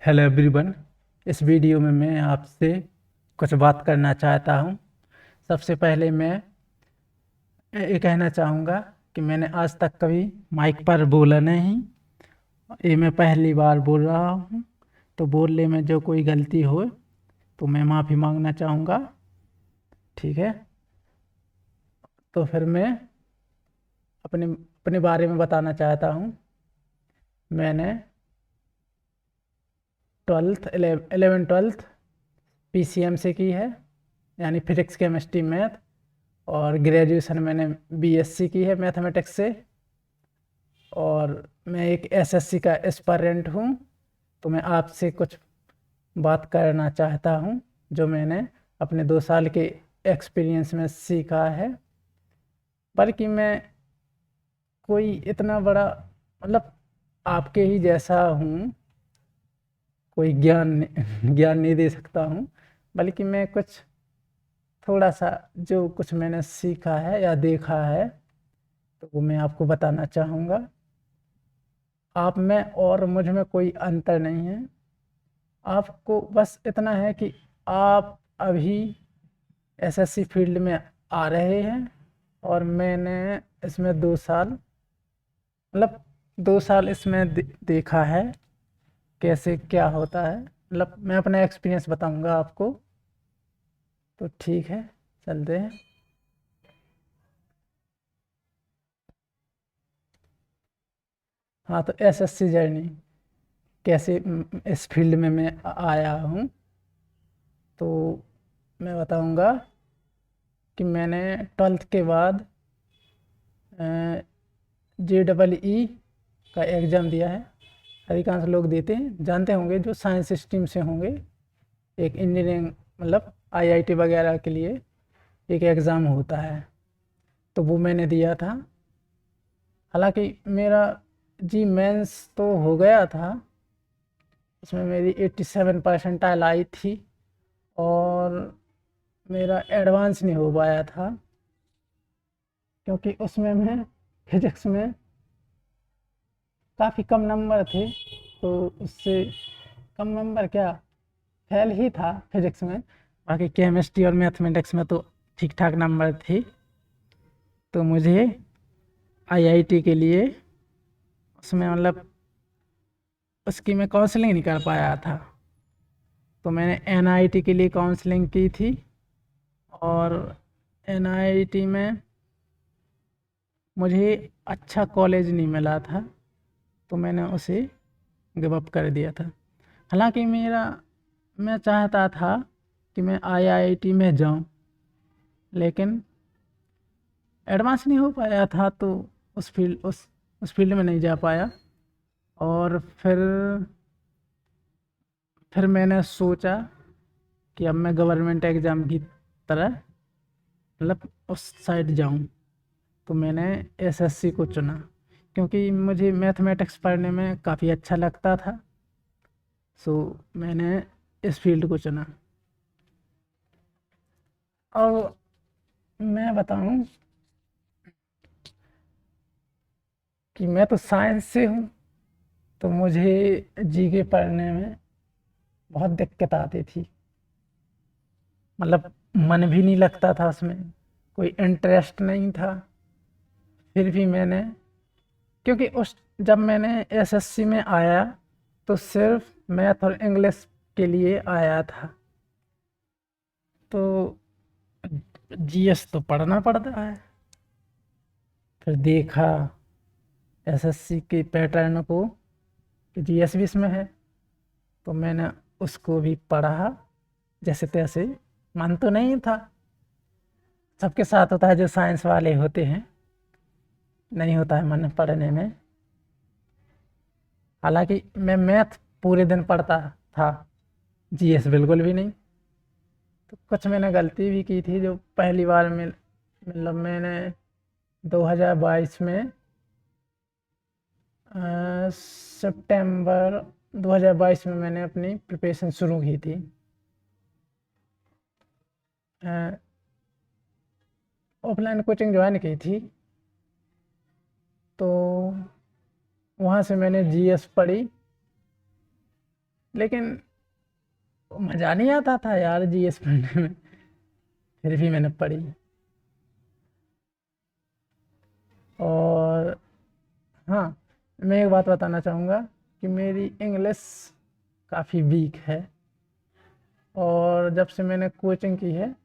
Hello everyone. इस video में मैं आपसे कुछ बात करना चाहता हूँ। सबसे पहले मैं ये कहना चाहूँगा कि मैंने आज तक कभी माइक पर बोला नहीं। ये मैं पहली बार बोल रहा हूँ, तो बोलने में जो कोई गलती हो तो मैं माफ़ी मांगना चाहूँगा। ठीक है, तो फिर मैं अपने अपने बारे में बताना चाहता हूँ। मैंने 11th PCM से की है, यानी फिजिक्स केमिस्ट्री मैथ। और ग्रेजुएशन मैंने BSc की है मैथमेटिक्स से। और मैं एक SSC का एस्पायरेंट हूँ। तो मैं आपसे कुछ बात करना चाहता हूँ जो मैंने अपने 2 साल के एक्सपीरियंस में सीखा है। बल्कि मैं कोई इतना बड़ा मतलब आपके ही जैसा हूँ, कोई ज्ञान नहीं दे सकता हूँ। बल्कि मैं कुछ थोड़ा सा जो कुछ मैंने सीखा है या देखा है तो वो मैं आपको बताना चाहूँगा। आप में और मुझ में कोई अंतर नहीं है। आपको बस इतना है कि आप अभी SSC फील्ड में आ रहे हैं और मैंने इसमें 2 साल मतलब 2 साल इसमें देखा है कैसे क्या होता है। मतलब मैं अपना एक्सपीरियंस बताऊंगा आपको। तो ठीक है, चलते हैं। हाँ, तो SSC जर्नी कैसे इस फील्ड में मैं आया हूँ तो मैं बताऊंगा कि मैंने 12th के बाद JEE का एग्ज़ाम दिया है। अधिकांश लोग देते हैं, जानते होंगे जो साइंस स्ट्रीम से होंगे। एक इंजीनियरिंग मतलब IIT वगैरह के लिए एक एग्ज़ाम होता है, तो वो मैंने दिया था। हालांकि मेरा जी मेंस तो हो गया था, उसमें मेरी 87 परसेंटाइल आई थी। और मेरा एडवांस नहीं हो पाया था क्योंकि उसमें मैं फिजिक्स में काफ़ी कम नंबर थे। तो उससे कम नंबर क्या, फेल ही था फिजिक्स में। बाकी केमिस्ट्री और मैथमेटिक्स में तो ठीक ठाक नंबर थे। तो मुझे IIT के लिए उसमें मतलब उसकी मैं काउंसलिंग नहीं कर पाया था। तो मैंने NIT के लिए काउंसलिंग की थी और NIT में मुझे अच्छा कॉलेज नहीं मिला था, तो मैंने उसे गिव अप कर दिया था। हालांकि मैं चाहता था कि मैं IIT में जाऊं, लेकिन एडवांस नहीं हो पाया था तो उस फील्ड में नहीं जा पाया। और फिर मैंने सोचा कि अब मैं गवर्नमेंट एग्ज़ाम की तरह मतलब उस साइड जाऊं। तो मैंने SSC को चुना क्योंकि मुझे मैथमेटिक्स पढ़ने में काफ़ी अच्छा लगता था। सो मैंने इस फील्ड को चुना। अब मैं बताऊं कि मैं तो साइंस से हूँ, तो मुझे GK पढ़ने में बहुत दिक्कत आती थी। मतलब मन भी नहीं लगता था उसमें, कोई इंटरेस्ट नहीं था। फिर भी मैंने, क्योंकि उस जब मैंने SSC में आया तो सिर्फ मैथ और इंग्लिश के लिए आया था। तो GS तो पढ़ना पड़ता है। फिर देखा SSC के पैटर्न को कि GS भी इसमें है, तो मैंने उसको भी पढ़ा जैसे तैसे। मन तो नहीं था, सबके साथ होता है जो साइंस वाले होते हैं, नहीं होता है मन पढ़ने में। हालांकि मैं मैथ पूरे दिन पढ़ता था, GS बिल्कुल भी नहीं। तो कुछ मैंने गलती भी की थी जो पहली बार में मतलब मैंने 2022 में सितंबर 2022 में मैंने अपनी प्रिपरेशन शुरू की थी। ऑफलाइन कोचिंग ज्वाइन की थी, तो वहाँ से मैंने GS पढ़ी। लेकिन मज़ा नहीं आता था यार जीएस पढ़ने में, फिर भी मैंने पढ़ी। और हाँ, मैं एक बात बताना चाहूँगा कि मेरी इंग्लिश काफ़ी वीक है, और जब से मैंने कोचिंग की है,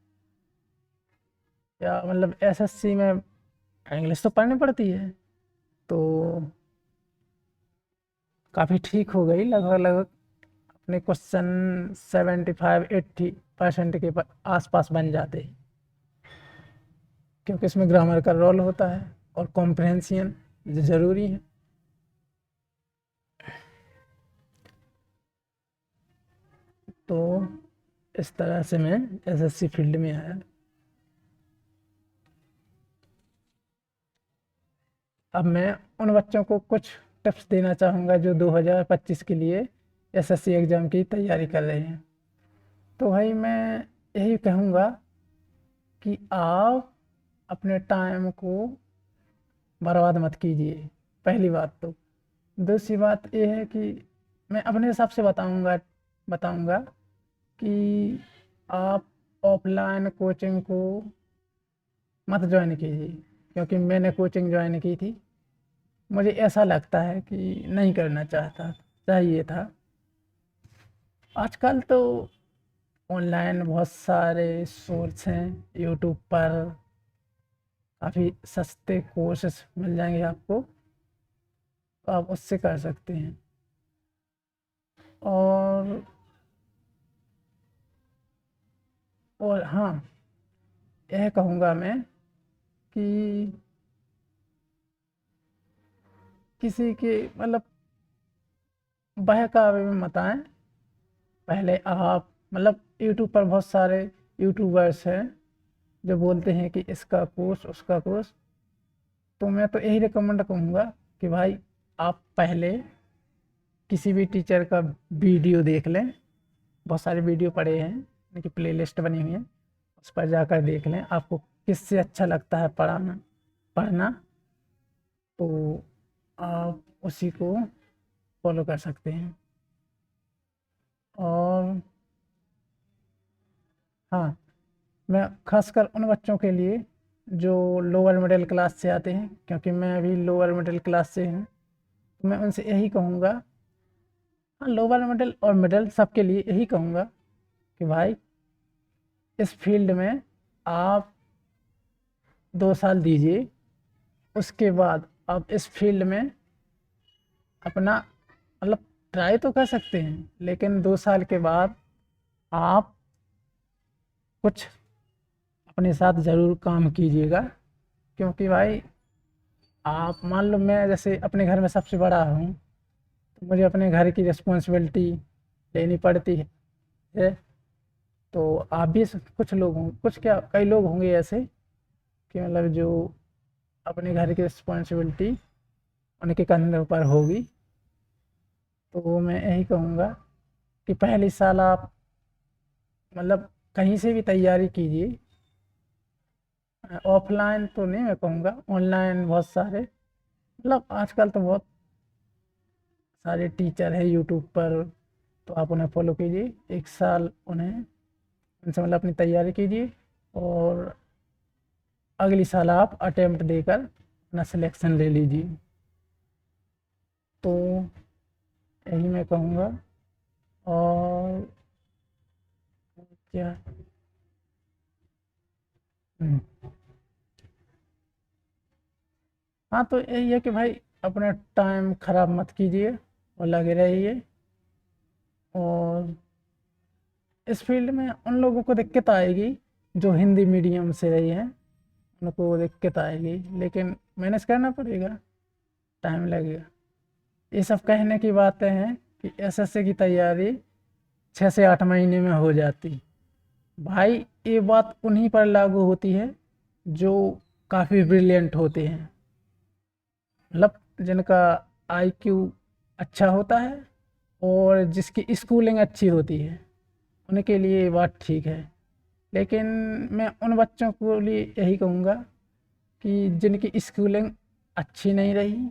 या मतलब एसएससी में इंग्लिश तो पढ़नी पड़ती है, तो काफ़ी ठीक हो गई, लगभग लगभग अपने क्वेश्चन 75-80% के आसपास बन जाते हैं, क्योंकि इसमें ग्रामर का रोल होता है और कॉम्प्रहेंसियन ज़रूरी है। तो इस तरह से मैं एसएससी फील्ड में आया। अब मैं उन बच्चों को कुछ टिप्स देना चाहूँगा जो 2025 के लिए एसएससी एग्ज़ाम की तैयारी कर रहे हैं। तो भाई मैं यही कहूँगा कि आप अपने टाइम को बर्बाद मत कीजिए, पहली बात तो। दूसरी बात ये है कि मैं अपने हिसाब से बताऊँगा बताऊँगा कि आप ऑफलाइन कोचिंग को मत ज्वाइन कीजिए, क्योंकि मैंने कोचिंग ज्वाइन की थी, मुझे ऐसा लगता है कि नहीं करना चाहिए था। आजकल तो ऑनलाइन बहुत सारे सोर्स हैं, यूट्यूब पर काफ़ी सस्ते कोर्सेस मिल जाएंगे आपको, तो आप उससे कर सकते हैं। और हाँ, यह कहूँगा मैं कि किसी के मतलब बहकावे में मत आएँ। पहले आप मतलब यूट्यूब पर बहुत सारे यूट्यूबर्स हैं जो बोलते हैं कि इसका कोर्स उसका कोर्स, तो मैं तो यही रिकमेंड करूँगा कि भाई आप पहले किसी भी टीचर का वीडियो देख लें। बहुत सारे वीडियो पड़े हैं, उनकी प्लेलिस्ट बनी हुई है, उस पर जाकर देख लें आपको किससे अच्छा लगता है पढ़ना, तो आप उसी को फॉलो कर सकते हैं। और हाँ, मैं खासकर उन बच्चों के लिए जो लोअर मिडिल क्लास से आते हैं, क्योंकि मैं अभी लोअर मिडिल क्लास से हूँ, तो मैं उनसे यही कहूँगा, हाँ लोअर मिडिल और मिडिल सबके लिए यही कहूँगा कि भाई इस फील्ड में आप 2 साल दीजिए, उसके बाद आप इस फील्ड में अपना मतलब ट्राई तो कर सकते हैं, लेकिन 2 साल के बाद आप कुछ अपने साथ ज़रूर काम कीजिएगा। क्योंकि भाई आप मान लो मैं जैसे अपने घर में सबसे बड़ा हूँ, तो मुझे अपने घर की रिस्पॉन्सिबिलिटी लेनी पड़ती है। तो आप भी कुछ लोग हों, कुछ क्या कई लोग होंगे ऐसे कि मतलब जो अपने घर की रिस्पॉन्सिबिलिटी उनके कंधों पर होगी। तो मैं यही कहूँगा कि पहले साल आप मतलब कहीं से भी तैयारी कीजिए, ऑफलाइन तो नहीं मैं कहूँगा, ऑनलाइन बहुत सारे मतलब आजकल तो बहुत सारे टीचर है यूट्यूब पर, तो आप उन्हें फॉलो कीजिए, 1 साल उनसे मतलब अपनी तैयारी कीजिए, और अगली साल आप अटेम्प्ट देकर अपना सिलेक्शन ले लीजिए। तो यही मैं कहूँगा। और क्या हम्म, हाँ तो यही है कि भाई अपना टाइम ख़राब मत कीजिए और लगे रहिए। और इस फील्ड में उन लोगों को दिक्कत आएगी जो हिंदी मीडियम से रही हैं, उनको दिक्कत आएगी, लेकिन मैनेज करना पड़ेगा, टाइम लगेगा। ये सब कहने की बातें हैं कि एसएससी की तैयारी 6 से 8 महीने में हो जाती। भाई ये बात उन्हीं पर लागू होती है जो काफ़ी ब्रिलियंट होते हैं, मतलब जिनका आईक्यू अच्छा होता है और जिसकी स्कूलिंग अच्छी होती है, उनके लिए ये बात ठीक है। लेकिन मैं उन बच्चों को लिए यही कहूँगा कि जिनकी स्कूलिंग अच्छी नहीं रही,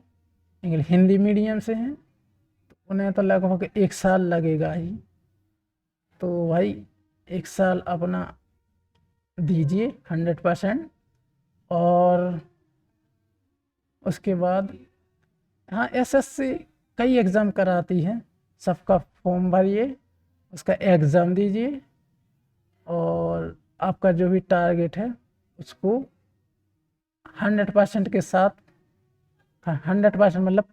इंग्लिश हिंदी मीडियम से हैं, तो उन्हें तो लगभग 1 साल लगेगा ही। तो भाई 1 साल अपना दीजिए 100%। और उसके बाद हाँ, एसएससी कई एग्ज़ाम कराती है, सबका फॉर्म भरिए, उसका एग्ज़ाम दीजिए और आपका जो भी टारगेट है उसको 100% के साथ, 100% मतलब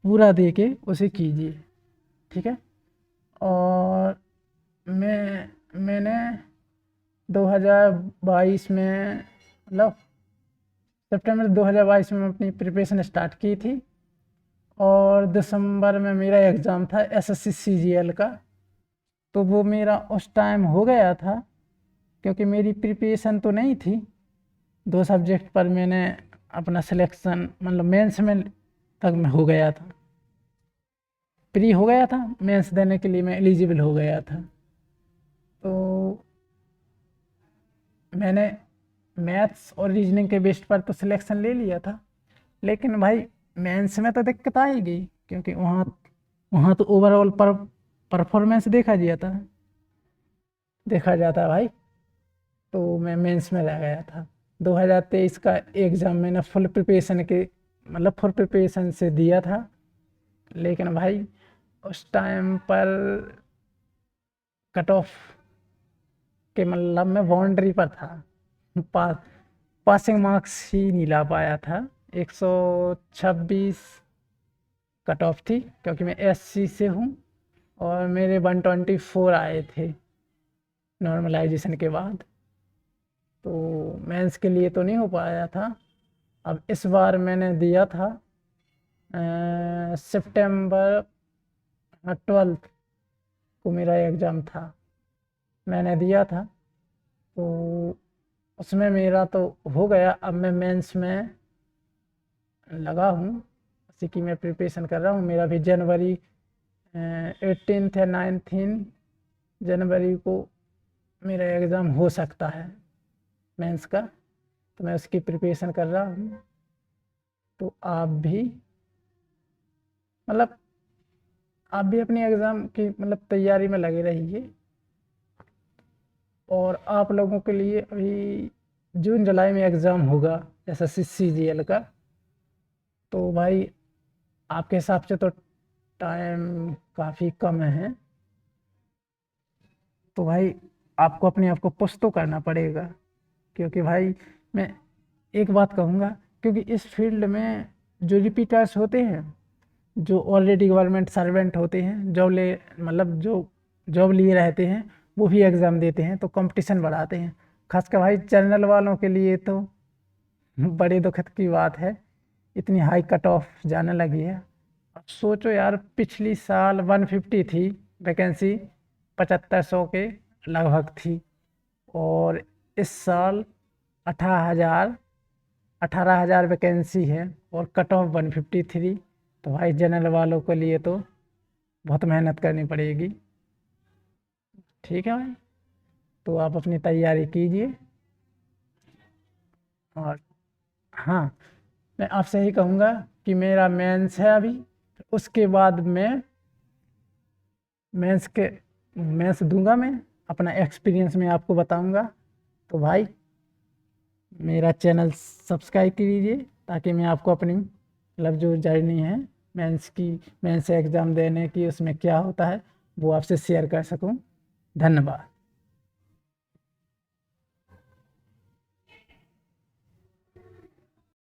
पूरा दे के उसे कीजिए, ठीक है। और मैंने 2022 में, मतलब सितंबर 2022 में अपनी प्रिपरेशन स्टार्ट की थी और दिसंबर में मेरा एग्ज़ाम था एसएससी सीजीएल का। तो वो मेरा उस टाइम हो गया था, क्योंकि मेरी प्रिपरेशन तो नहीं थी। 2 सब्जेक्ट पर मैंने अपना सिलेक्शन, मतलब मेंस में तक में हो गया था, प्री हो गया था, मेंस देने के लिए मैं एलिजिबल हो गया था। तो मैंने मैथ्स और रीजनिंग के बेस पर तो सिलेक्शन ले लिया था, लेकिन भाई मेंस में तो दिक्कत आएगी, क्योंकि वहाँ तो ओवरऑल परफॉर्मेंस देखा जाता है भाई। तो मैं मेंस में रह गया था। 2023 का एग्ज़ाम मैंने फुल प्रिपरेशन से दिया था, लेकिन भाई उस टाइम पर कट ऑफ के मतलब मैं बाउंड्री पर था, पास पासिंग मार्क्स ही नहीं ला पाया था। 126 कट ऑफ थी, क्योंकि मैं एससी से हूँ और मेरे 124 आए थे नॉर्मलाइजेशन के बाद। तो मेंस के लिए तो नहीं हो पाया था। अब इस बार मैंने दिया था सितंबर 12 को मेरा एग्ज़ाम था, मैंने दिया था। तो उसमें मेरा तो हो गया। अब मैं मेंस में लगा हूँ, उसी की मैं प्रिपरेशन कर रहा हूँ। मेरा भी जनवरी 18 या 19 जनवरी को मेरा एग्ज़ाम हो सकता है मेंस का, तो मैं उसकी प्रिपरेशन कर रहा हूँ। तो मतलब आप भी अपनी एग्ज़ाम की मतलब तैयारी में लगे रहिए। और आप लोगों के लिए अभी जून जुलाई में एग्ज़ाम होगा एसएससी सीजीएल का। तो भाई आपके हिसाब से तो टाइम काफ़ी कम है, तो भाई आपको अपने आप को पुश तो करना पड़ेगा। क्योंकि भाई मैं एक बात कहूँगा, क्योंकि इस फील्ड में जो रिपीटर्स होते हैं, जो ऑलरेडी गवर्नमेंट सर्वेंट होते हैं, जो जॉब लिए रहते हैं, वो भी एग्ज़ाम देते हैं, तो कंपटीशन बढ़ाते हैं। खासकर भाई जनरल वालों के लिए तो बड़े दुखद की बात है, इतनी हाई कट ऑफ जाने लगी है। अब सोचो यार, पिछली साल 150 थी वैकेंसी, 7500 के लगभग थी, और इस साल 18,000 वैकेंसी है और कट ऑफ 153। तो भाई जनरल वालों के लिए तो बहुत मेहनत करनी पड़ेगी, ठीक है भाई। तो आप अपनी तैयारी कीजिए। और हाँ, मैं आपसे ही कहूँगा कि मेरा मेंस है अभी, उसके बाद मैं मेंस दूंगा, मैं अपना एक्सपीरियंस में आपको बताऊंगा। तो भाई मेरा चैनल सब्सक्राइब कीजिए, ताकि मैं आपको अपनी मतलब जो जर्नी है मेंस एग्ज़ाम देने की, उसमें क्या होता है वो आपसे शेयर कर सकूं। धन्यवाद।